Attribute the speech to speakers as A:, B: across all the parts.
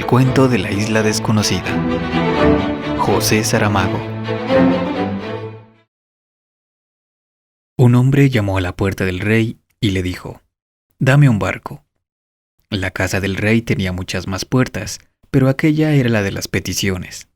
A: El cuento de la isla desconocida. José Saramago. Un hombre llamó a la puerta del rey y le dijo: «Dame un barco». La casa del rey tenía muchas más puertas, pero aquella era la de las peticiones.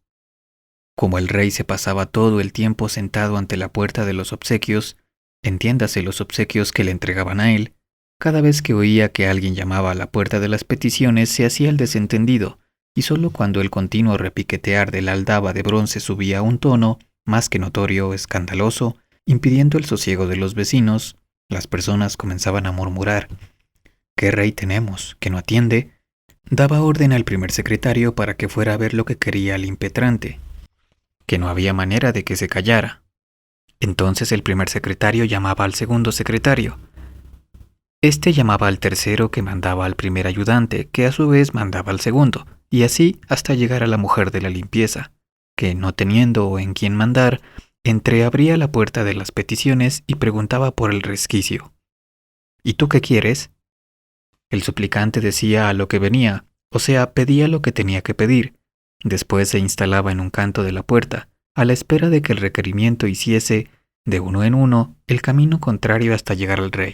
A: Como el rey se pasaba todo el tiempo sentado ante la puerta de los obsequios, entiéndase los obsequios que le entregaban a él, cada vez que oía que alguien llamaba a la puerta de las peticiones se hacía el desentendido, y solo cuando el continuo repiquetear de la aldaba de bronce subía a un tono, más que notorio, escandaloso, impidiendo el sosiego de los vecinos, las personas comenzaban a murmurar: «¿Qué rey tenemos, que no atiende?». Daba orden al primer secretario para que fuera a ver lo que quería el impetrante, que no había manera de que se callara. Entonces el primer secretario llamaba al segundo secretario. Este llamaba al tercero, que mandaba al primer ayudante, que a su vez mandaba al segundo, y así hasta llegar a la mujer de la limpieza, que, no teniendo en quién mandar, entreabría la puerta de las peticiones y preguntaba por el resquicio. «¿Y tú qué quieres?». El suplicante decía a lo que venía, o sea, pedía lo que tenía que pedir. Después se instalaba en un canto de la puerta, a la espera de que el requerimiento hiciese, de uno en uno, el camino contrario hasta llegar al rey.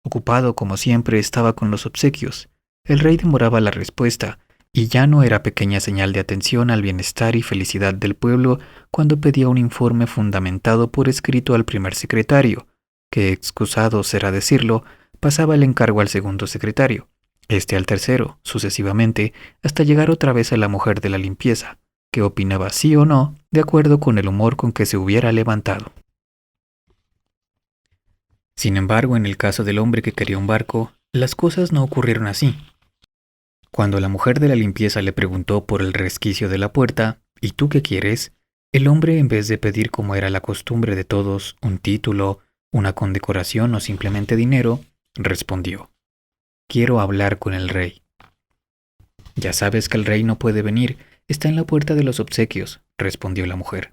A: Ocupado, como siempre, estaba con los obsequios. El rey demoraba la respuesta, y ya no era pequeña señal de atención al bienestar y felicidad del pueblo cuando pedía un informe fundamentado por escrito al primer secretario, que, excusado será decirlo, pasaba el encargo al segundo secretario, este al tercero, sucesivamente, hasta llegar otra vez a la mujer de la limpieza, que opinaba sí o no, de acuerdo con el humor con que se hubiera levantado. Sin embargo, en el caso del hombre que quería un barco, las cosas no ocurrieron así. Cuando la mujer de la limpieza le preguntó por el resquicio de la puerta, «¿Y tú qué quieres?», el hombre, en vez de pedir, como era la costumbre de todos, un título, una condecoración o simplemente dinero, respondió: «Quiero hablar con el rey». «Ya sabes que el rey no puede venir, está en la puerta de los obsequios», respondió la mujer.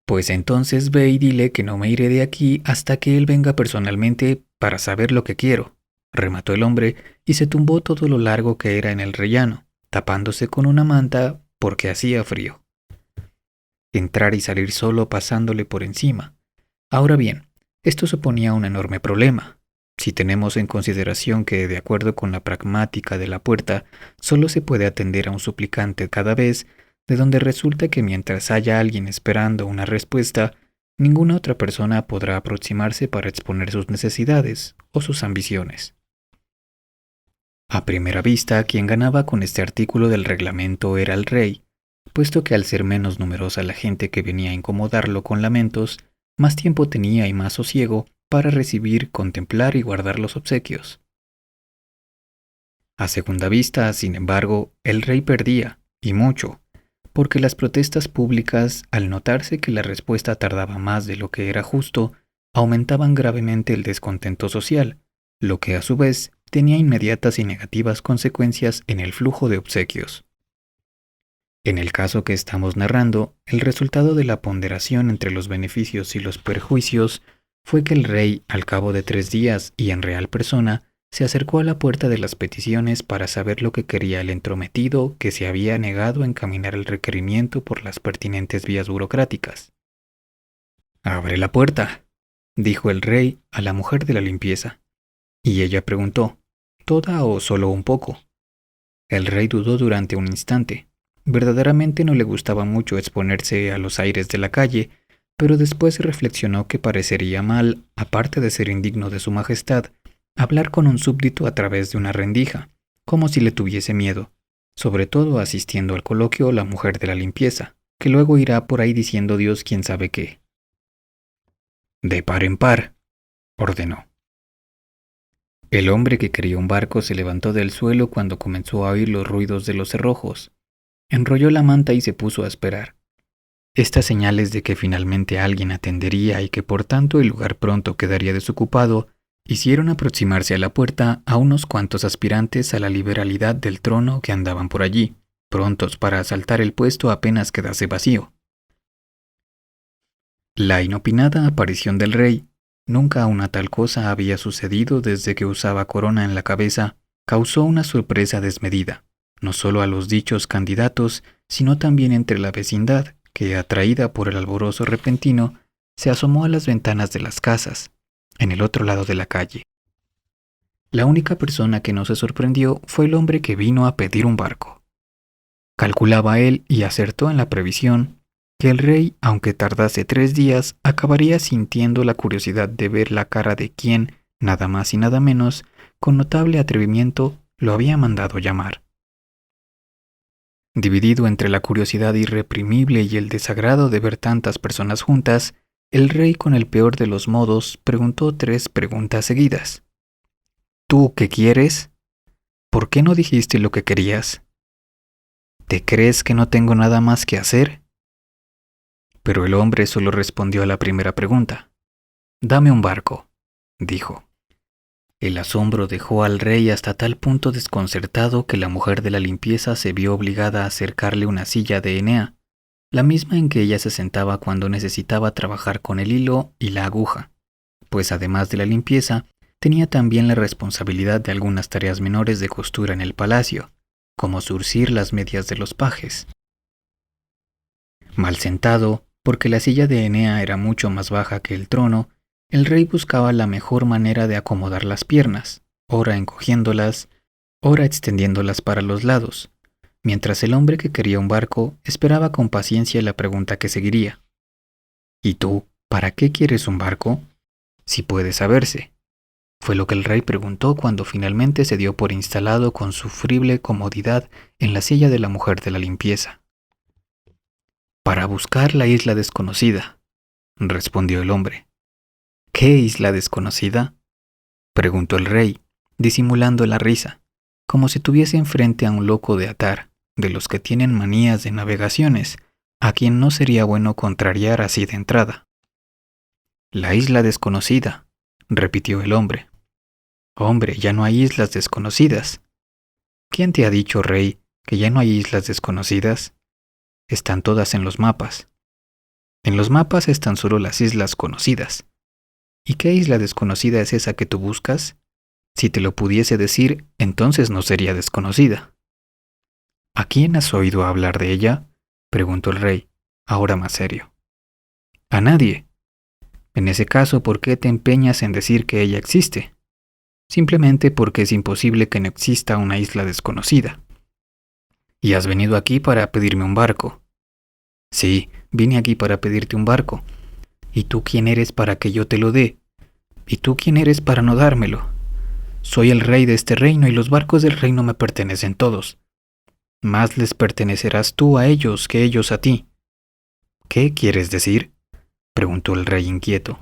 A: «Pues entonces ve y dile que no me iré de aquí hasta que él venga personalmente para saber lo que quiero», remató el hombre, y se tumbó todo lo largo que era en el rellano, tapándose con una manta porque hacía frío. Entrar y salir solo pasándole por encima. Ahora bien, esto suponía un enorme problema. Si tenemos en consideración que, de acuerdo con la pragmática de la puerta, solo se puede atender a un suplicante cada vez, de donde resulta que mientras haya alguien esperando una respuesta, ninguna otra persona podrá aproximarse para exponer sus necesidades o sus ambiciones. A primera vista, quien ganaba con este artículo del reglamento era el rey, puesto que al ser menos numerosa la gente que venía a incomodarlo con lamentos, más tiempo tenía y más sosiego para recibir, contemplar y guardar los obsequios. A segunda vista, sin embargo, el rey perdía, y mucho, porque las protestas públicas, al notarse que la respuesta tardaba más de lo que era justo, aumentaban gravemente el descontento social, lo que a su vez tenía inmediatas y negativas consecuencias en el flujo de obsequios. En el caso que estamos narrando, el resultado de la ponderación entre los beneficios y los perjuicios fue que el rey, al cabo de 3 días y en real persona, se acercó a la puerta de las peticiones para saber lo que quería el entrometido, que se había negado a encaminar el requerimiento por las pertinentes vías burocráticas. «Abre la puerta», dijo el rey a la mujer de la limpieza, y ella preguntó: «¿Toda o solo un poco?». El rey dudó durante un instante. Verdaderamente no le gustaba mucho exponerse a los aires de la calle, pero después reflexionó que parecería mal, aparte de ser indigno de su majestad, hablar con un súbdito a través de una rendija, como si le tuviese miedo, sobre todo asistiendo al coloquio la mujer de la limpieza, que luego irá por ahí diciendo Dios quién sabe qué. «De par en par», ordenó. El hombre que quería un barco se levantó del suelo cuando comenzó a oír los ruidos de los cerrojos. Enrolló la manta y se puso a esperar. Estas señales de que finalmente alguien atendería y que por tanto el lugar pronto quedaría desocupado, hicieron aproximarse a la puerta a unos cuantos aspirantes a la liberalidad del trono que andaban por allí, prontos para asaltar el puesto apenas quedase vacío. La inopinada aparición del rey, nunca una tal cosa había sucedido desde que usaba corona en la cabeza, causó una sorpresa desmedida, no solo a los dichos candidatos, sino también entre la vecindad, que, atraída por el alborozo repentino, se asomó a las ventanas de las casas, en el otro lado de la calle. La única persona que no se sorprendió fue el hombre que vino a pedir un barco. Calculaba él, y acertó en la previsión, que el rey, aunque tardase 3 días, acabaría sintiendo la curiosidad de ver la cara de quien, nada más y nada menos, con notable atrevimiento, lo había mandado llamar. Dividido entre la curiosidad irreprimible y el desagrado de ver tantas personas juntas, el rey, con el peor de los modos, preguntó 3 preguntas seguidas. ¿Tú qué quieres? ¿Por qué no dijiste lo que querías? ¿Te crees que no tengo nada más que hacer? Pero el hombre solo respondió a la primera pregunta. Dame un barco, dijo. El asombro dejó al rey hasta tal punto desconcertado que la mujer de la limpieza se vio obligada a acercarle una silla de Enea, la misma en que ella se sentaba cuando necesitaba trabajar con el hilo y la aguja, pues además de la limpieza, tenía también la responsabilidad de algunas tareas menores de costura en el palacio, como zurcir las medias de los pajes. Mal sentado, porque la silla de Enea era mucho más baja que el trono, el rey buscaba la mejor manera de acomodar las piernas, ora encogiéndolas, ora extendiéndolas para los lados, mientras el hombre que quería un barco esperaba con paciencia la pregunta que seguiría. ¿Y tú, para qué quieres un barco? Si puede saberse. Fue lo que el rey preguntó cuando finalmente se dio por instalado con sufrible comodidad en la silla de la mujer de la limpieza. Para buscar la isla desconocida, respondió el hombre. ¿Qué isla desconocida? Preguntó el rey, disimulando la risa, como si tuviese enfrente a un loco de atar, de los que tienen manías de navegaciones, a quien no sería bueno contrariar así de entrada. La isla desconocida, repitió el hombre. Hombre, ya no hay islas desconocidas. ¿Quién te ha dicho, rey, que ya no hay islas desconocidas? Están todas en los mapas. En los mapas están solo las islas conocidas. ¿Y qué isla desconocida es esa que tú buscas? Si te lo pudiese decir, entonces no sería desconocida. ¿A quién has oído hablar de ella? Preguntó el rey, ahora más serio. A nadie. En ese caso, ¿por qué te empeñas en decir que ella existe? Simplemente porque es imposible que no exista una isla desconocida. ¿Y has venido aquí para pedirme un barco? Sí, vine aquí para pedirte un barco. ¿Y tú quién eres para que yo te lo dé? ¿Y tú quién eres para no dármelo? Soy el rey de este reino y los barcos del reino me pertenecen todos. Más les pertenecerás tú a ellos que ellos a ti. ¿Qué quieres decir? Preguntó el rey inquieto.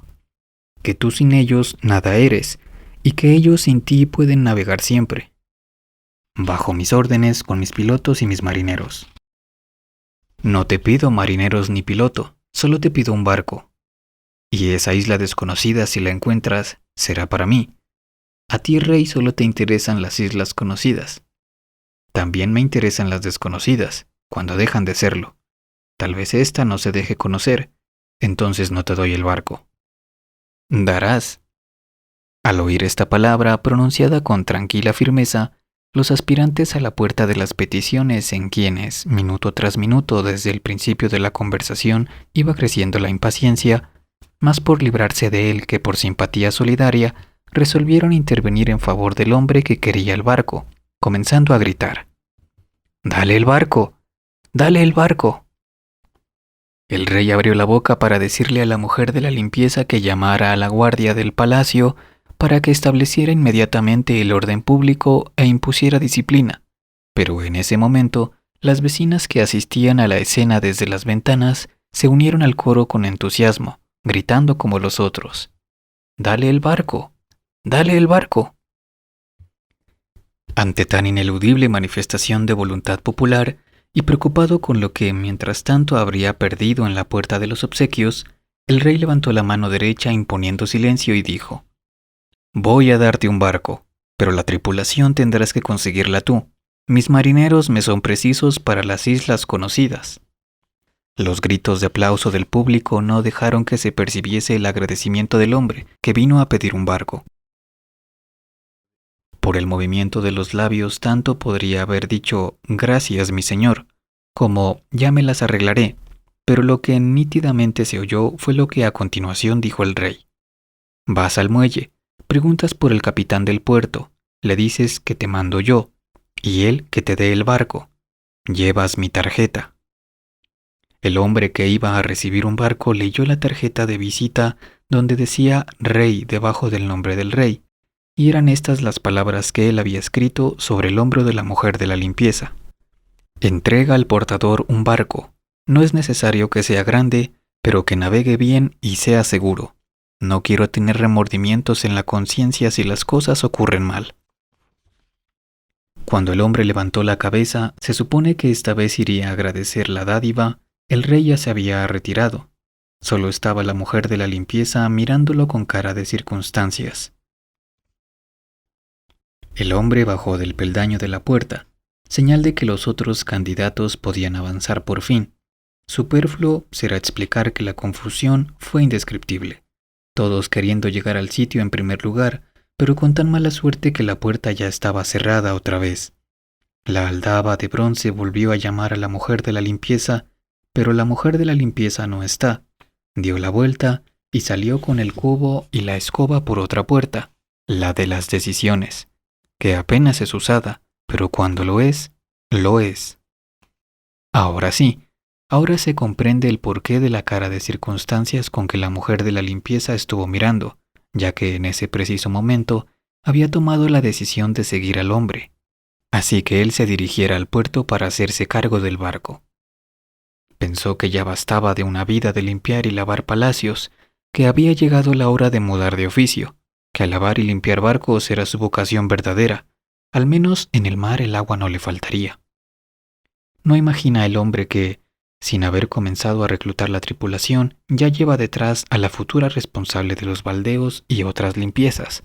A: Que tú sin ellos nada eres, y que ellos sin ti pueden navegar siempre. Bajo mis órdenes con mis pilotos y mis marineros. No te pido marineros ni piloto, solo te pido un barco. Y esa isla desconocida, si la encuentras, será para mí. A ti, rey, solo te interesan las islas conocidas. También me interesan las desconocidas, cuando dejan de serlo. Tal vez esta no se deje conocer, entonces no te doy el barco. Darás. Al oír esta palabra pronunciada con tranquila firmeza, los aspirantes a la puerta de las peticiones, en quienes, minuto tras minuto desde el principio de la conversación, iba creciendo la impaciencia, más por librarse de él que por simpatía solidaria, resolvieron intervenir en favor del hombre que quería el barco, comenzando a gritar. ¡Dale el barco! ¡Dale el barco! El rey abrió la boca para decirle a la mujer de la limpieza que llamara a la guardia del palacio para que estableciera inmediatamente el orden público e impusiera disciplina, pero en ese momento las vecinas que asistían a la escena desde las ventanas se unieron al coro con entusiasmo, gritando como los otros. ¡Dale el barco! ¡Dale el barco! Ante tan ineludible manifestación de voluntad popular, y preocupado con lo que mientras tanto habría perdido en la puerta de los obsequios, el rey levantó la mano derecha imponiendo silencio y dijo: Voy a darte un barco, pero la tripulación tendrás que conseguirla tú. Mis marineros me son precisos para las islas conocidas. Los gritos de aplauso del público no dejaron que se percibiese el agradecimiento del hombre que vino a pedir un barco. Por el movimiento de los labios tanto podría haber dicho «Gracias, mi señor», como «Ya me las arreglaré», pero lo que nítidamente se oyó fue lo que a continuación dijo el rey. «Vas al muelle, preguntas por el capitán del puerto, le dices que te mando yo, y él que te dé el barco. Llevas mi tarjeta». El hombre que iba a recibir un barco leyó la tarjeta de visita donde decía «Rey» debajo del nombre del rey, y eran estas las palabras que él había escrito sobre el hombro de la mujer de la limpieza. «Entrega al portador un barco. No es necesario que sea grande, pero que navegue bien y sea seguro. No quiero tener remordimientos en la conciencia si las cosas ocurren mal». Cuando el hombre levantó la cabeza, se supone que esta vez iría a agradecer la dádiva. El rey ya se había retirado. Solo estaba la mujer de la limpieza mirándolo con cara de circunstancias. El hombre bajó del peldaño de la puerta, señal de que los otros candidatos podían avanzar por fin. Superfluo será explicar que la confusión fue indescriptible, todos queriendo llegar al sitio en primer lugar, pero con tan mala suerte que la puerta ya estaba cerrada otra vez. La aldaba de bronce volvió a llamar a la mujer de la limpieza, pero la mujer de la limpieza no está. Dio la vuelta y salió con el cubo y la escoba por otra puerta, la de las decisiones, que apenas es usada, pero cuando lo es, lo es. Ahora sí, ahora se comprende el porqué de la cara de circunstancias con que la mujer de la limpieza estuvo mirando, ya que en ese preciso momento había tomado la decisión de seguir al hombre, así que él se dirigiera al puerto para hacerse cargo del barco. Pensó que ya bastaba de una vida de limpiar y lavar palacios, que había llegado la hora de mudar de oficio, que a lavar y limpiar barcos era su vocación verdadera, al menos en el mar el agua no le faltaría. No imagina el hombre que, sin haber comenzado a reclutar la tripulación, ya lleva detrás a la futura responsable de los baldeos y otras limpiezas.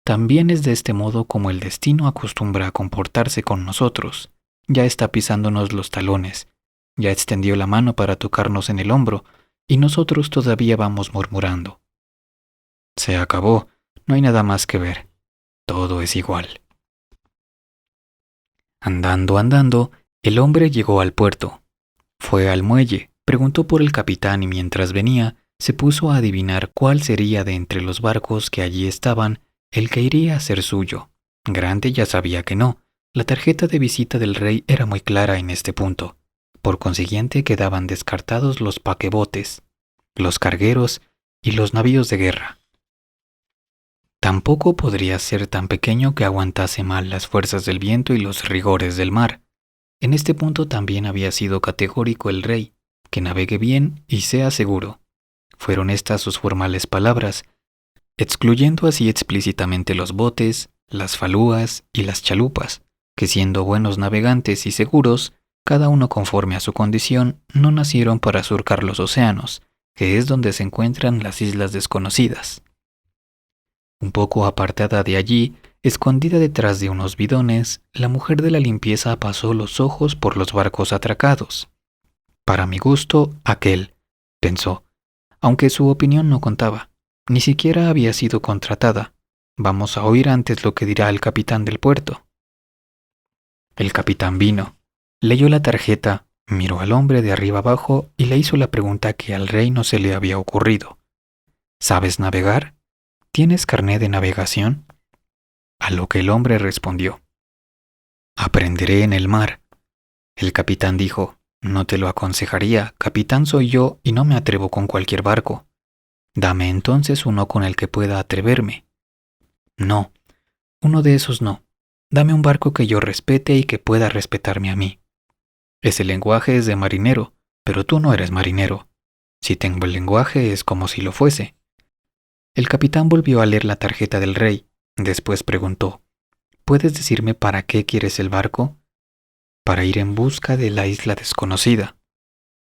A: También es de este modo como el destino acostumbra a comportarse con nosotros. Ya está pisándonos los talones, ya extendió la mano para tocarnos en el hombro, y nosotros todavía vamos murmurando. Se acabó, no hay nada más que ver. Todo es igual. Andando, el hombre llegó al puerto. Fue al muelle, preguntó por el capitán y mientras venía, se puso a adivinar cuál sería de entre los barcos que allí estaban el que iría a ser suyo. Grande ya sabía que no. La tarjeta de visita del rey era muy clara en este punto. Por consiguiente quedaban descartados los paquebotes, los cargueros y los navíos de guerra. Tampoco podría ser tan pequeño que aguantase mal las fuerzas del viento y los rigores del mar. En este punto también había sido categórico el rey, que navegue bien y sea seguro. Fueron estas sus formales palabras, excluyendo así explícitamente los botes, las falúas y las chalupas, que siendo buenos navegantes y seguros, cada uno conforme a su condición, no nacieron para surcar los océanos, que es donde se encuentran las islas desconocidas. Un poco apartada de allí, escondida detrás de unos bidones, la mujer de la limpieza pasó los ojos por los barcos atracados. Para mi gusto, aquel, pensó, aunque su opinión no contaba, ni siquiera había sido contratada. Vamos a oír antes lo que dirá el capitán del puerto. El capitán vino, leyó la tarjeta, miró al hombre de arriba abajo y le hizo la pregunta que al rey no se le había ocurrido. ¿Sabes navegar? ¿Tienes carné de navegación? A lo que el hombre respondió: aprenderé en el mar. El capitán dijo: no te lo aconsejaría, capitán soy yo y no me atrevo con cualquier barco. Dame entonces uno con el que pueda atreverme. No, uno de esos no. Dame un barco que yo respete y que pueda respetarme a mí. Ese lenguaje es de marinero, pero tú no eres marinero. Si tengo el lenguaje es como si lo fuese. El capitán volvió a leer la tarjeta del rey. Después preguntó: ¿puedes decirme para qué quieres el barco? Para ir en busca de la isla desconocida.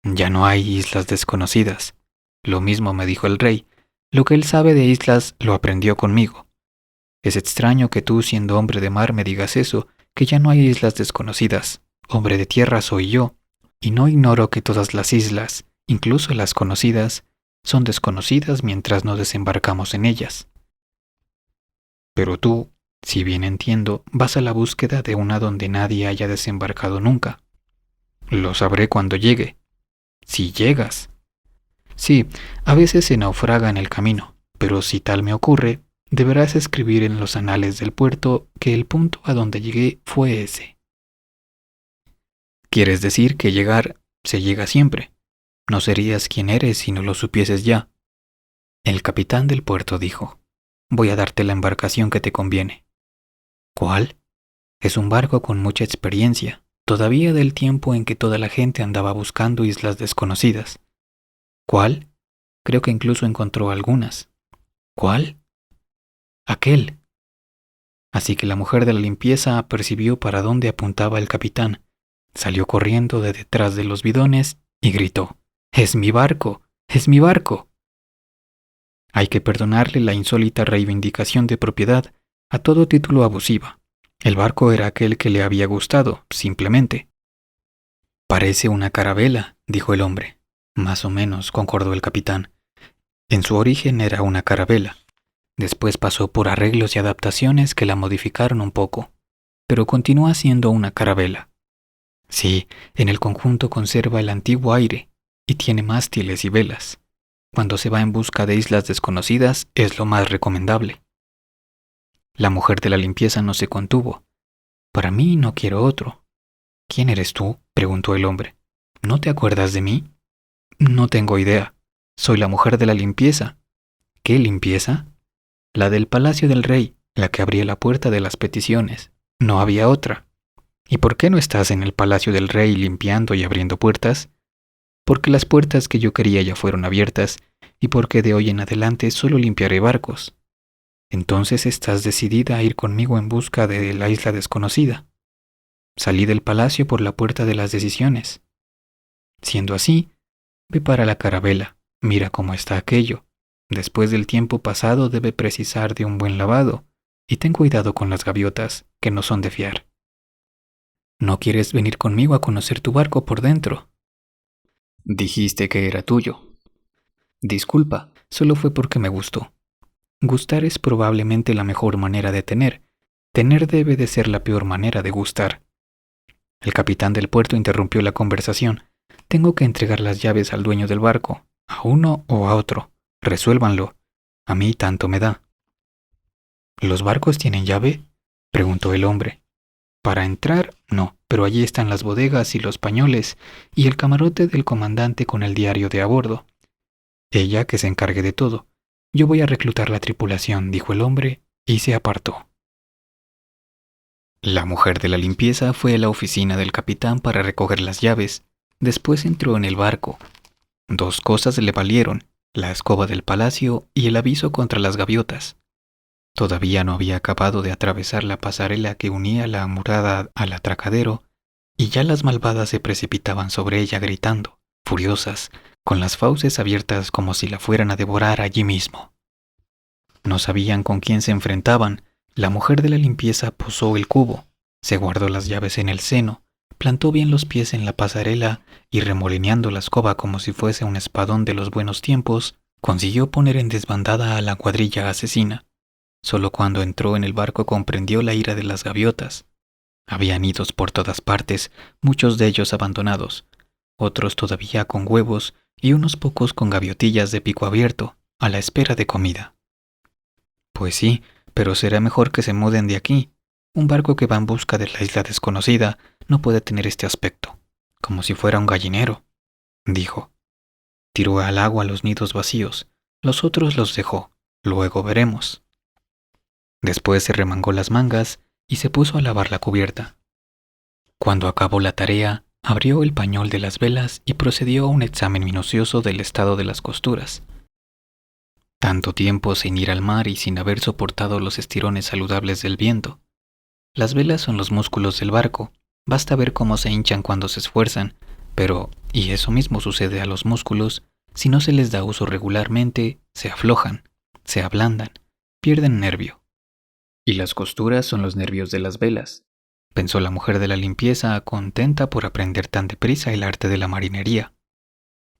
A: Ya no hay islas desconocidas. Lo mismo me dijo el rey. Lo que él sabe de islas lo aprendió conmigo. Es extraño que tú, siendo hombre de mar, me digas eso, que ya no hay islas desconocidas. Hombre de tierra soy yo, y no ignoro que todas las islas, incluso las conocidas, son desconocidas mientras no desembarcamos en ellas. Pero tú, Si bien entiendo, vas a la búsqueda de una donde nadie haya desembarcado nunca. Lo sabré cuando llegue. Si llegas. Sí, a veces se naufraga en el camino, pero si tal me ocurre, deberás escribir en los anales del puerto que el punto a donde llegué fue ese. ¿Quieres decir que llegar se llega siempre? No serías quien eres si no lo supieses ya. El capitán del puerto dijo: voy a darte la embarcación que te conviene. ¿Cuál? Es un barco con mucha experiencia, todavía del tiempo en que toda la gente andaba buscando islas desconocidas. ¿Cuál? Creo que incluso encontró algunas. ¿Cuál? Aquel. Así que la mujer de la limpieza percibió para dónde apuntaba el capitán, salió corriendo de detrás de los bidones y gritó: ¡Es mi barco! ¡Es mi barco! Hay que perdonarle la insólita reivindicación de propiedad a todo título abusiva. El barco era aquel que le había gustado, simplemente. Parece una carabela, dijo el hombre. Más o menos, concordó el capitán. En su origen era una carabela. Después pasó por arreglos y adaptaciones que la modificaron un poco, pero continúa siendo una carabela. Sí, en el conjunto conserva el antiguo aire y tiene mástiles y velas. Cuando se va en busca de islas desconocidas es lo más recomendable. La mujer de la limpieza no se contuvo. Para mí no quiero otro. ¿Quién eres tú?, preguntó el hombre. ¿No te acuerdas de mí? No tengo idea. Soy la mujer de la limpieza. ¿Qué limpieza? La del palacio del rey, la que abría la puerta de las peticiones. No había otra. ¿Y por qué no estás en el palacio del rey limpiando y abriendo puertas? Porque las puertas que yo quería ya fueron abiertas y porque de hoy en adelante solo limpiaré barcos. Entonces estás decidida a ir conmigo en busca de la isla desconocida. Salí del palacio por la puerta de las decisiones. Siendo así, ve para la carabela, mira cómo está aquello. Después del tiempo pasado debe precisar de un buen lavado, y ten cuidado con las gaviotas, que no son de fiar. ¿No quieres venir conmigo a conocer tu barco por dentro? Dijiste que era tuyo. Disculpa, solo fue porque me gustó. Gustar es probablemente la mejor manera de tener. Tener debe de ser la peor manera de gustar. El capitán del puerto interrumpió la conversación. Tengo que entregar las llaves al dueño del barco, a uno o a otro. Resuélvanlo. A mí tanto me da. ¿Los barcos tienen llave?, preguntó el hombre. Para entrar, no, pero allí están las bodegas y los pañoles y el camarote del comandante con el diario de a bordo. Ella que se encargue de todo. Yo voy a reclutar la tripulación, dijo el hombre, y se apartó. La mujer de la limpieza fue a la oficina del capitán para recoger las llaves. Después entró en el barco. Dos cosas le valieron: la escoba del palacio y el aviso contra las gaviotas. Todavía no había acabado de atravesar la pasarela que unía la amurada al atracadero, y ya las malvadas se precipitaban sobre ella gritando, furiosas, con las fauces abiertas como si la fueran a devorar allí mismo. No sabían con quién se enfrentaban. La mujer de la limpieza posó el cubo, se guardó las llaves en el seno, plantó bien los pies en la pasarela y, remolineando la escoba como si fuese un espadón de los buenos tiempos, consiguió poner en desbandada a la cuadrilla asesina. Solo cuando entró en el barco comprendió la ira de las gaviotas. Había nidos por todas partes, muchos de ellos abandonados, otros todavía con huevos y unos pocos con gaviotillas de pico abierto, a la espera de comida. Pues sí, pero será mejor que se muden de aquí. Un barco que va en busca de la isla desconocida no puede tener este aspecto, como si fuera un gallinero, dijo. Tiró al agua los nidos vacíos, los otros los dejó, luego veremos. Después se remangó las mangas y se puso a lavar la cubierta. Cuando acabó la tarea, abrió el pañol de las velas y procedió a un examen minucioso del estado de las costuras. Tanto tiempo sin ir al mar y sin haber soportado los estirones saludables del viento. Las velas son los músculos del barco, basta ver cómo se hinchan cuando se esfuerzan, pero, y eso mismo sucede a los músculos, si no se les da uso regularmente, se aflojan, se ablandan, pierden nervio. Y las costuras son los nervios de las velas, pensó la mujer de la limpieza, contenta por aprender tan deprisa el arte de la marinería.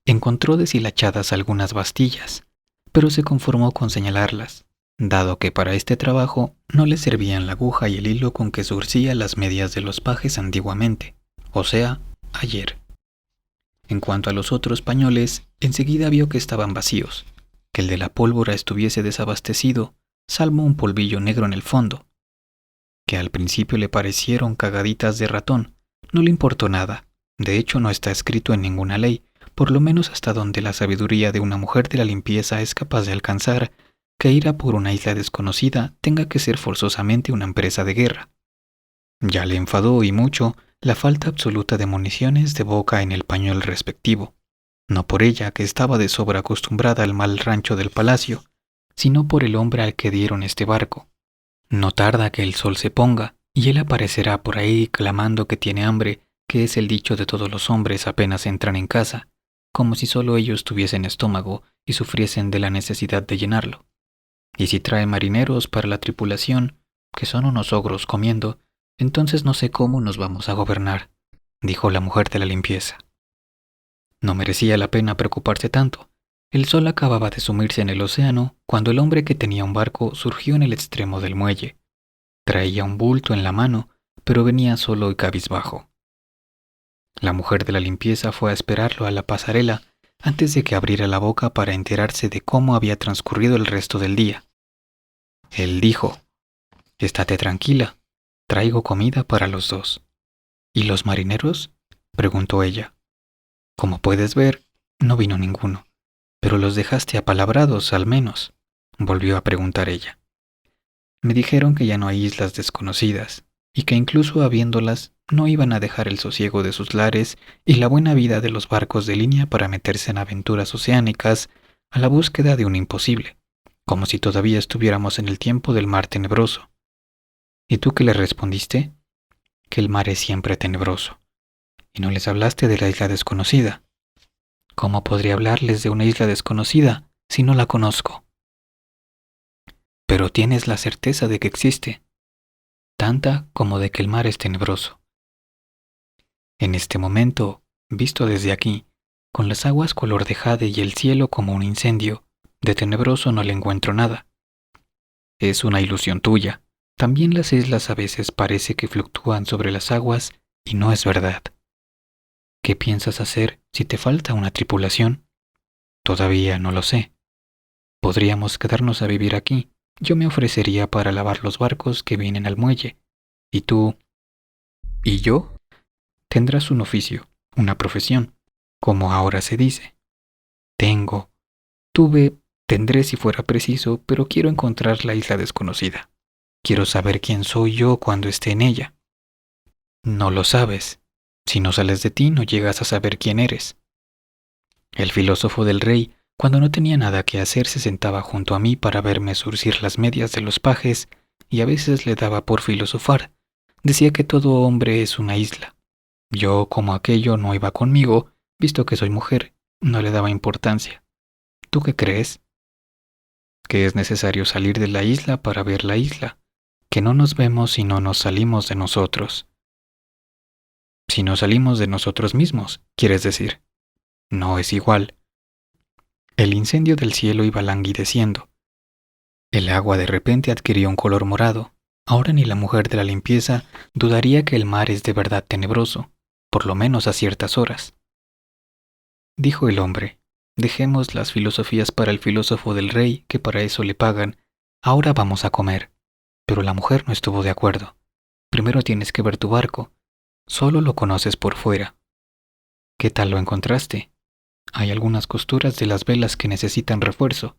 A: Encontró deshilachadas algunas bastillas, pero se conformó con señalarlas. dado que para este trabajo no le servían la aguja y el hilo con que zurcía las medias de los pajes antiguamente, o sea, ayer. En cuanto a los otros pañoles, enseguida vio que estaban vacíos, que el de la pólvora estuviese desabastecido, salvo un polvillo negro en el fondo, que al principio le parecieron cagaditas de ratón. No le importó nada. De hecho, no está escrito en ninguna ley, por lo menos hasta donde la sabiduría de una mujer de la limpieza es capaz de alcanzar, que ir a por una isla desconocida tenga que ser forzosamente una empresa de guerra. Ya le enfadó y mucho la falta absoluta de municiones de boca en el pañol respectivo, no por ella, que estaba de sobra acostumbrada al mal rancho del palacio, sino por el hombre al que dieron este barco. No tarda que el sol se ponga, y él aparecerá por ahí clamando que tiene hambre, que es el dicho de todos los hombres apenas entran en casa, como si solo ellos tuviesen estómago y sufriesen de la necesidad de llenarlo. Y si trae marineros para la tripulación, que son unos ogros comiendo, entonces no sé cómo nos vamos a gobernar, dijo la mujer de la limpieza. No merecía la pena preocuparse tanto. El sol acababa de sumirse en el océano cuando el hombre que tenía un barco surgió en el extremo del muelle. Traía un bulto en la mano, pero venía solo y cabizbajo. La mujer de la limpieza fue a esperarlo a la pasarela antes de que abriera la boca para enterarse de cómo había transcurrido el resto del día. Él dijo: «Estate tranquila, traigo comida para los dos». «¿Y los marineros?», preguntó ella. «Como puedes ver, no vino ninguno. Pero los dejaste apalabrados, al menos», volvió a preguntar ella. «Me dijeron que ya no hay islas desconocidas, y que incluso habiéndolas, no iban a dejar el sosiego de sus lares y la buena vida de los barcos de línea para meterse en aventuras oceánicas a la búsqueda de un imposible, como si todavía estuviéramos en el tiempo del mar tenebroso». «¿Y tú qué le respondiste?». «Que el mar es siempre tenebroso». «¿Y no les hablaste de la isla desconocida?». «¿Cómo podría hablarles de una isla desconocida si no la conozco?». «Pero tienes la certeza de que existe». «Tanta como de que el mar es tenebroso». En este momento, visto desde aquí, con las aguas color de jade y el cielo como un incendio, de tenebroso no le encuentro nada. Es una ilusión tuya. También las islas a veces parece que fluctúan sobre las aguas y no es verdad. ¿Qué piensas hacer si te falta una tripulación? Todavía no lo sé. Podríamos quedarnos a vivir aquí. Yo me ofrecería para lavar los barcos que vienen al muelle. Y tú... ¿Y yo? Tendrás un oficio, una profesión, como ahora se dice. Tuve, tendré si fuera preciso, pero quiero encontrar la isla desconocida. Quiero saber quién soy yo cuando esté en ella. No lo sabes. Si no sales de ti, no llegas a saber quién eres. El filósofo del rey, cuando no tenía nada que hacer, se sentaba junto a mí para verme zurcir las medias de los pajes, y a veces le daba por filosofar. Decía que todo hombre es una isla. Yo, como aquello no iba conmigo, visto que soy mujer, no le daba importancia. ¿Tú qué crees? Que es necesario salir de la isla para ver la isla, que no nos vemos si no nos salimos de nosotros. Si no salimos de nosotros mismos, quieres decir. No es igual. El incendio del cielo iba languideciendo. El agua de repente adquirió un color morado. Ahora ni la mujer de la limpieza dudaría que el mar es de verdad tenebroso, por lo menos a ciertas horas. Dijo el hombre: «Dejemos las filosofías para el filósofo del rey, que para eso le pagan. Ahora vamos a comer». Pero la mujer no estuvo de acuerdo. «Primero tienes que ver tu barco. Solo lo conoces por fuera». «¿Qué tal lo encontraste?». «Hay algunas costuras de las velas que necesitan refuerzo».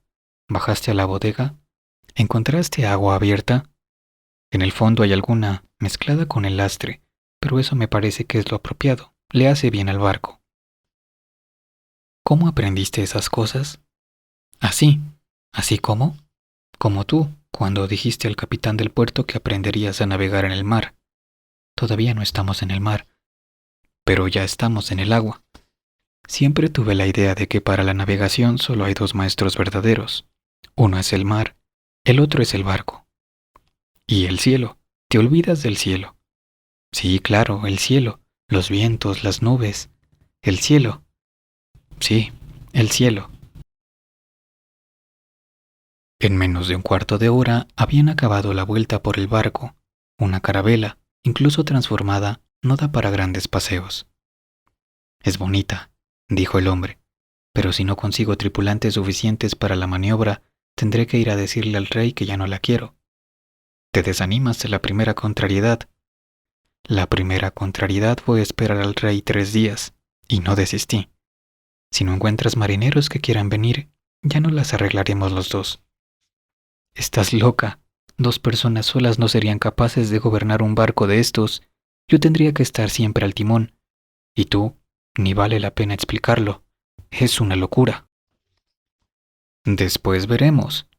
A: «¿Bajaste a la bodega?». «¿Encontraste agua abierta?». «En el fondo hay alguna, mezclada con el lastre, pero eso me parece que es lo apropiado. Le hace bien al barco». «¿Cómo aprendiste esas cosas?». «Así». «¿Así cómo?». «Como tú, cuando dijiste al capitán del puerto que aprenderías a navegar en el mar». «Todavía no estamos en el mar». «Pero ya estamos en el agua». Siempre tuve la idea de que para la navegación solo hay dos maestros verdaderos. Uno es el mar, el otro es el barco. ¿Y el cielo? ¿Te olvidas del cielo? Sí, claro, el cielo, los vientos, las nubes. El cielo. Sí, el cielo. En menos de un cuarto de hora habían acabado la vuelta por el barco. Una carabela, incluso transformada, no da para grandes paseos. Es bonita, dijo el hombre, pero si no consigo tripulantes suficientes para la maniobra, tendré que ir a decirle al rey que ya no la quiero. Te desanimas de la primera contrariedad. La primera contrariedad fue esperar al rey 3 días, y no desistí. Si no encuentras marineros que quieran venir, ya no las arreglaremos los dos. Estás loca. 2 personas solas no serían capaces de gobernar un barco de estos. Yo tendría que estar siempre al timón. Y tú, ni vale la pena explicarlo. Es una locura. Después veremos.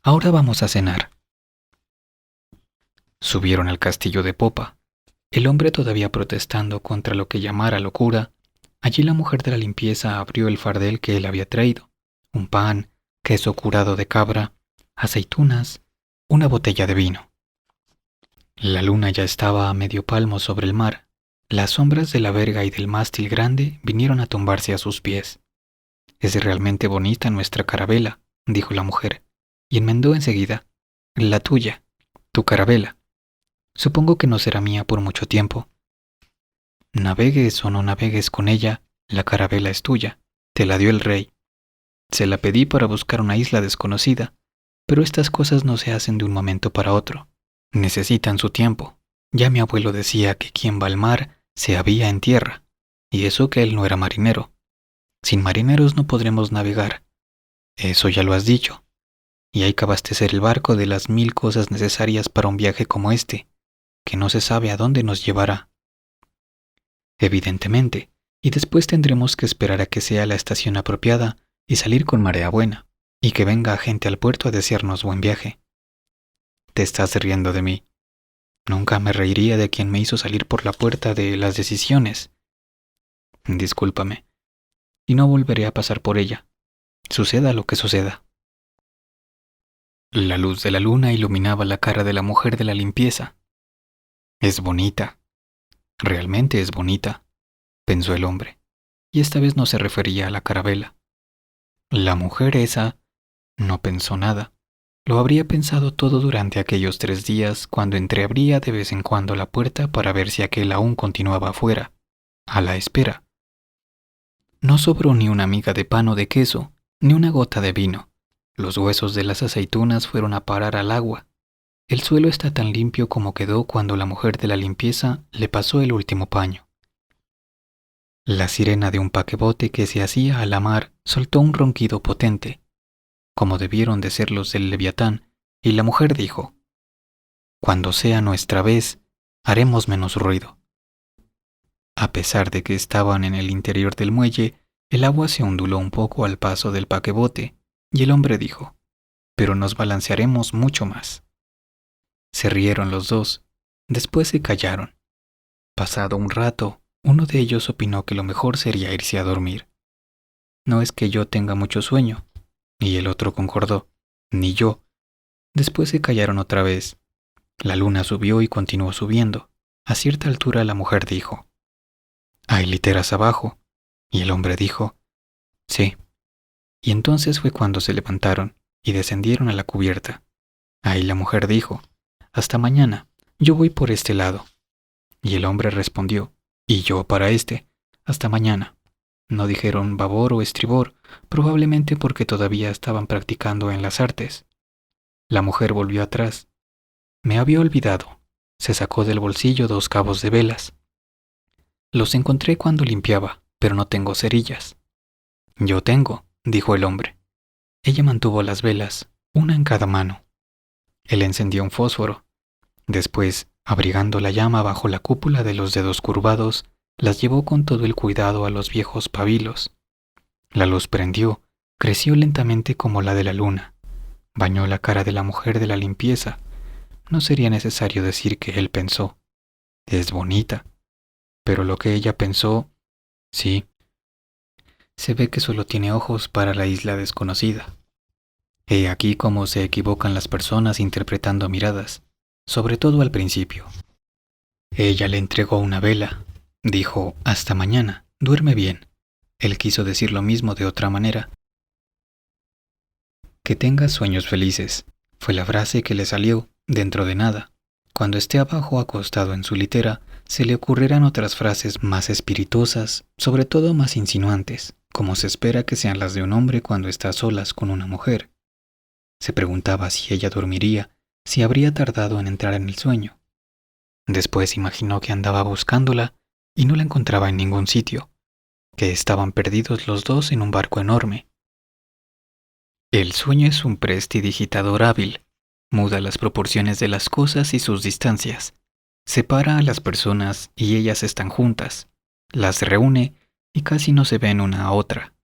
A: Ahora vamos a cenar. Subieron al castillo de popa. El hombre todavía protestando contra lo que llamara locura. Allí la mujer de la limpieza abrió el fardel que él había traído. Un pan, queso curado de cabra, aceitunas, una botella de vino. La luna ya estaba a medio palmo sobre el mar. Las sombras de la verga y del mástil grande vinieron a tumbarse a sus pies. Es realmente bonita nuestra carabela, dijo la mujer, y enmendó enseguida. La tuya, tu carabela. Supongo que no será mía por mucho tiempo. Navegues o no navegues con ella, la carabela es tuya, te la dio el rey. Se la pedí para buscar una isla desconocida, pero estas cosas no se hacen de un momento para otro. Necesitan su tiempo. Ya mi abuelo decía que quien va al mar se avía en tierra, y eso que él no era marinero. Sin marineros no podremos navegar. Eso ya lo has dicho. Y hay que abastecer el barco de las 1000 cosas necesarias para un viaje como este, que no se sabe a dónde nos llevará. Evidentemente, y después tendremos que esperar a que sea la estación apropiada y salir con marea buena, y que venga gente al puerto a desearnos buen viaje. Te estás riendo de mí. Nunca me reiría de quien me hizo salir por la puerta de las decisiones. Discúlpame, y no volveré a pasar por ella, suceda lo que suceda. La luz de la luna iluminaba la cara de la mujer de la limpieza. Es bonita. Realmente es bonita, pensó el hombre, y esta vez no se refería a la carabela. La mujer esa no pensó nada. Lo habría pensado todo durante aquellos 3 días cuando entreabría de vez en cuando la puerta para ver si aquel aún continuaba afuera, a la espera. No sobró ni una miga de pan o de queso, ni una gota de vino. Los huesos de las aceitunas fueron a parar al agua. El suelo está tan limpio como quedó cuando la mujer de la limpieza le pasó el último paño. La sirena de un paquebote que se hacía a la mar soltó un ronquido potente, como debieron de ser los del Leviatán, y la mujer dijo: «Cuando sea nuestra vez, haremos menos ruido». A pesar de que estaban en el interior del muelle, el agua se onduló un poco al paso del paquebote, y el hombre dijo: «Pero nos balancearemos mucho más». Se rieron los dos, después se callaron. Pasado un rato, uno de ellos opinó que lo mejor sería irse a dormir. «No es que yo tenga mucho sueño», y el otro concordó: «Ni yo». Después se callaron otra vez. La luna subió y continuó subiendo. A cierta altura la mujer dijo: «¿Hay literas abajo?». Y el hombre dijo: «Sí». Y entonces fue cuando se levantaron y descendieron a la cubierta. Ahí la mujer dijo: «Hasta mañana, yo voy por este lado». Y el hombre respondió: «Y yo para este, hasta mañana». No dijeron babor o estribor, probablemente porque todavía estaban practicando en las artes. La mujer volvió atrás. «Me había olvidado». Se sacó del bolsillo 2 cabos de velas. «Los encontré cuando limpiaba, pero no tengo cerillas». «Yo tengo», dijo el hombre. Ella mantuvo las velas, una en cada mano. Él encendió un fósforo. Después, abrigando la llama bajo la cúpula de los dedos curvados, las llevó con todo el cuidado a los viejos pabilos. La luz prendió, creció lentamente como la de la luna. Bañó la cara de la mujer de la limpieza. No sería necesario decir que él pensó: «Es bonita». Pero lo que ella pensó, sí, se ve que solo tiene ojos para la isla desconocida. He aquí cómo se equivocan las personas interpretando miradas, sobre todo al principio. Ella le entregó una vela. Dijo: «Hasta mañana, duerme bien». Él quiso decir lo mismo de otra manera. Que tengas sueños felices, fue la frase que le salió, dentro de nada. Cuando esté abajo acostado en su litera, se le ocurrirán otras frases más espirituosas, sobre todo más insinuantes, como se espera que sean las de un hombre cuando está a solas con una mujer. Se preguntaba si ella dormiría, si habría tardado en entrar en el sueño. Después imaginó que andaba buscándola y no la encontraba en ningún sitio, que estaban perdidos los dos en un barco enorme. El sueño es un prestidigitador hábil, muda las proporciones de las cosas y sus distancias, separa a las personas y ellas están juntas, las reúne y casi no se ven una a otra.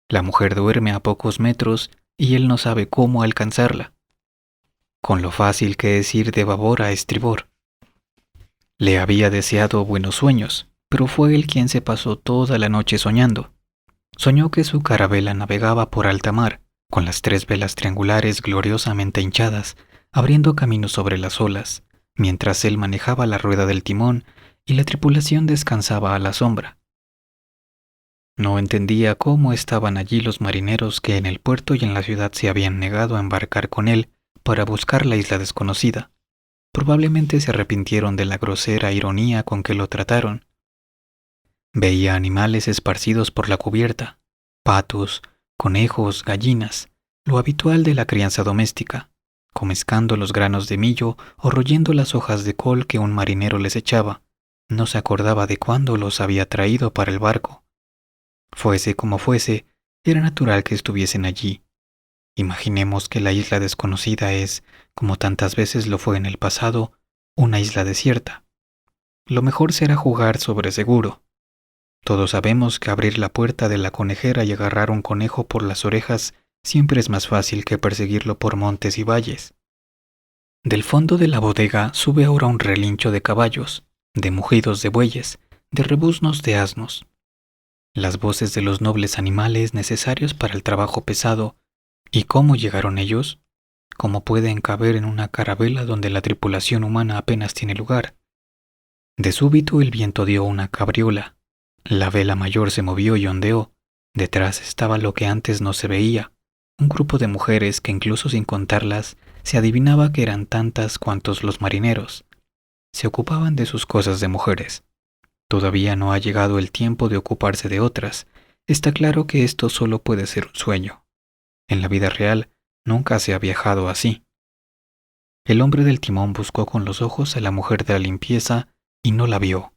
A: La mujer duerme a pocos metros y él no sabe cómo alcanzarla, con lo fácil que es ir de babor a estribor. Le había deseado buenos sueños, pero fue él quien se pasó toda la noche soñando. Soñó que su carabela navegaba por alta mar, con las 3 velas triangulares gloriosamente hinchadas, abriendo camino sobre las olas, mientras él manejaba la rueda del timón y la tripulación descansaba a la sombra. No entendía cómo estaban allí los marineros que en el puerto y en la ciudad se habían negado a embarcar con él para buscar la isla desconocida. Probablemente se arrepintieron de la grosera ironía con que lo trataron. Veía animales esparcidos por la cubierta, patos, conejos, gallinas, lo habitual de la crianza doméstica, comescando los granos de millo o royendo las hojas de col que un marinero les echaba. No se acordaba de cuándo los había traído para el barco. Fuese como fuese, era natural que estuviesen allí. Imaginemos que la isla desconocida es, como tantas veces lo fue en el pasado, una isla desierta. Lo mejor será jugar sobre seguro. Todos sabemos que abrir la puerta de la conejera y agarrar un conejo por las orejas siempre es más fácil que perseguirlo por montes y valles. Del fondo de la bodega sube ahora un relincho de caballos, de mugidos de bueyes, de rebuznos de asnos. Las voces de los nobles animales necesarios para el trabajo pesado. ¿Y cómo llegaron ellos? ¿Cómo pueden caber en una carabela donde la tripulación humana apenas tiene lugar? De súbito el viento dio una cabriola. La vela mayor se movió y ondeó. Detrás estaba lo que antes no se veía, un grupo de mujeres que incluso sin contarlas se adivinaba que eran tantas cuantos los marineros. Se ocupaban de sus cosas de mujeres. Todavía no ha llegado el tiempo de ocuparse de otras. Está claro que esto solo puede ser un sueño. En la vida real nunca se ha viajado así. El hombre del timón buscó con los ojos a la mujer de la limpieza y no la vio.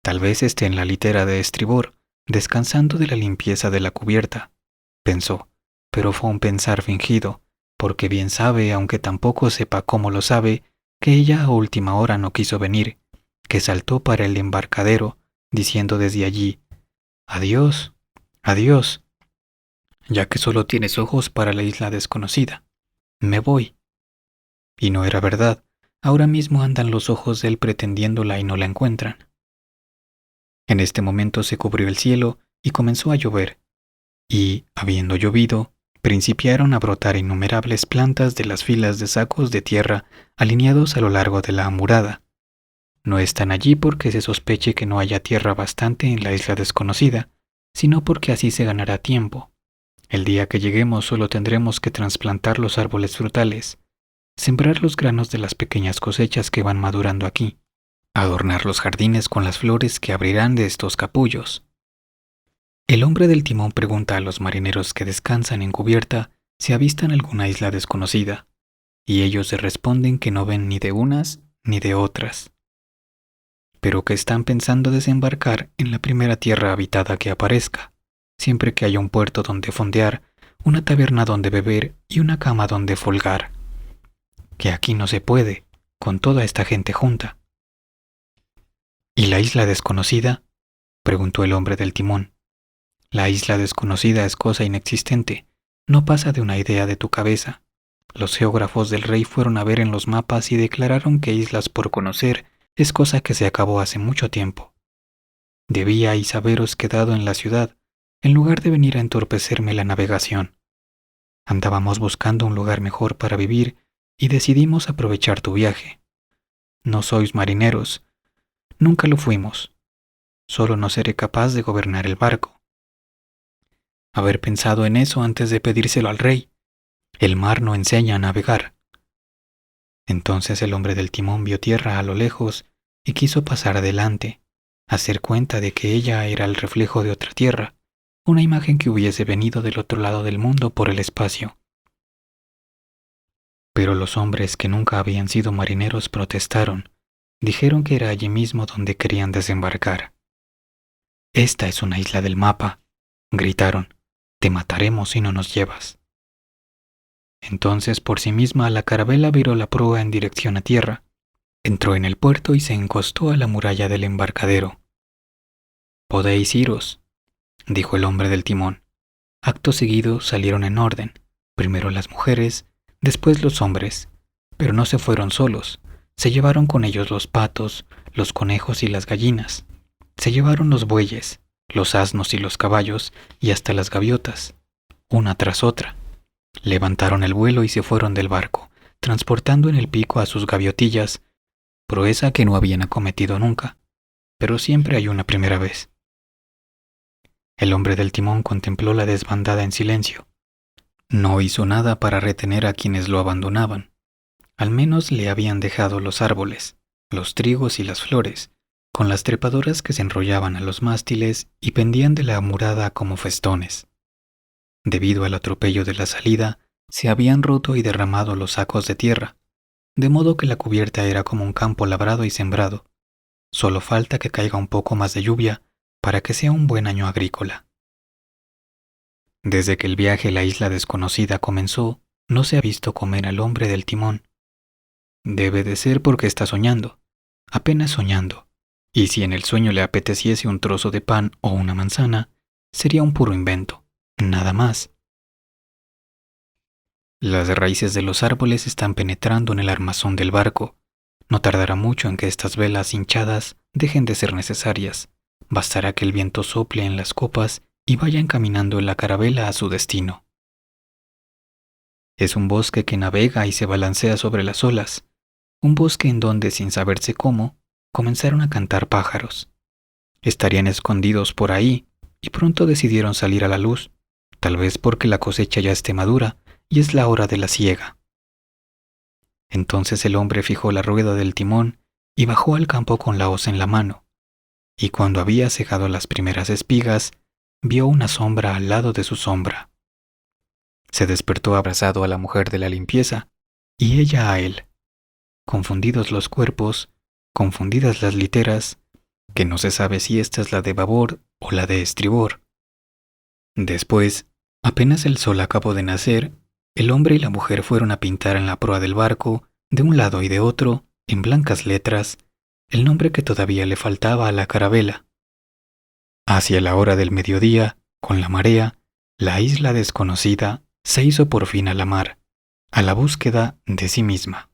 A: Tal vez esté en la litera de estribor, descansando de la limpieza de la cubierta, pensó, pero fue un pensar fingido, porque bien sabe, aunque tampoco sepa cómo lo sabe, que ella a última hora no quiso venir, que saltó para el embarcadero, diciendo desde allí, «Adiós, adiós, ya que solo tienes ojos para la isla desconocida. Me voy». Y no era verdad, ahora mismo andan los ojos de él pretendiéndola y no la encuentran. En este momento se cubrió el cielo y comenzó a llover, y, habiendo llovido, principiaron a brotar innumerables plantas de las filas de sacos de tierra alineados a lo largo de la amurada. No están allí porque se sospeche que no haya tierra bastante en la isla desconocida, sino porque así se ganará tiempo. El día que lleguemos solo tendremos que trasplantar los árboles frutales, sembrar los granos de las pequeñas cosechas que van madurando aquí, adornar los jardines con las flores que abrirán de estos capullos. El hombre del timón pregunta a los marineros que descansan en cubierta si avistan alguna isla desconocida, y ellos le responden que no ven ni de unas ni de otras, pero que están pensando desembarcar en la primera tierra habitada que aparezca, siempre que haya un puerto donde fondear, una taberna donde beber y una cama donde folgar. Que aquí no se puede, con toda esta gente junta. ¿Y la isla desconocida?, preguntó el hombre del timón. La isla desconocida es cosa inexistente, no pasa de una idea de tu cabeza. Los geógrafos del rey fueron a ver en los mapas y declararon que islas por conocer es cosa que se acabó hace mucho tiempo. Debíais haberos quedado en la ciudad, en lugar de venir a entorpecerme la navegación. Andábamos buscando un lugar mejor para vivir y decidimos aprovechar tu viaje. No sois marineros, nunca lo fuimos. Solo no seré capaz de gobernar el barco. Haber pensado en eso antes de pedírselo al rey, El mar no enseña a navegar. Entonces el hombre del timón vio tierra a lo lejos y quiso pasar adelante, hacer cuenta de que ella era el reflejo de otra tierra, una imagen que hubiese venido del otro lado del mundo por el espacio. Pero los hombres que nunca habían sido marineros protestaron, dijeron que era allí mismo donde querían desembarcar. «Esta es una isla del mapa», gritaron, «te mataremos si no nos llevas». Entonces por sí misma la carabela viró la proa en dirección a tierra, entró en el puerto y se encostó a la muralla del embarcadero. «Podéis iros», dijo el hombre del timón. Acto seguido salieron en orden, primero las mujeres, después los hombres, pero no se fueron solos, se llevaron con ellos los patos, los conejos y las gallinas, se llevaron los bueyes, los asnos y los caballos y hasta las gaviotas, una tras otra. Levantaron el vuelo y se fueron del barco, transportando en el pico a sus gaviotillas, proeza que no habían acometido nunca, pero siempre hay una primera vez. El hombre del timón contempló la desbandada en silencio. No hizo nada para retener a quienes lo abandonaban. Al menos le habían dejado los árboles, los trigos y las flores, con las trepadoras que se enrollaban a los mástiles y pendían de la amurada como festones. Debido al atropello de la salida, se habían roto y derramado los sacos de tierra, de modo que la cubierta era como un campo labrado y sembrado. Solo falta que caiga un poco más de lluvia para que sea un buen año agrícola. Desde que el viaje a la isla desconocida comenzó, no se ha visto comer al hombre del timón. Debe de ser porque está soñando, apenas soñando, y si en el sueño le apeteciese un trozo de pan o una manzana, sería un puro invento, nada más. Las raíces de los árboles están penetrando en el armazón del barco. No tardará mucho en que estas velas hinchadas dejen de ser necesarias. Bastará que el viento sople en las copas y vaya encaminando la carabela a su destino. Es un bosque que navega y se balancea sobre las olas, un bosque en donde, sin saberse cómo, comenzaron a cantar pájaros. Estarían escondidos por ahí y pronto decidieron salir a la luz, tal vez porque la cosecha ya esté madura y es la hora de la siega. Entonces el hombre fijó la rueda del timón y bajó al campo con la hoz en la mano, y cuando había cegado las primeras espigas, vio una sombra al lado de su sombra. Se despertó abrazado a la mujer de la limpieza, y ella a él. Confundidos los cuerpos, confundidas las literas, que no se sabe si esta es la de babor o la de estribor. Después, apenas el sol acabó de nacer, el hombre y la mujer fueron a pintar en la proa del barco, de un lado y de otro, en blancas letras, el nombre que todavía le faltaba a la carabela. Hacia la hora del mediodía, con la marea, la isla desconocida se hizo por fin a la mar, a la búsqueda de sí misma.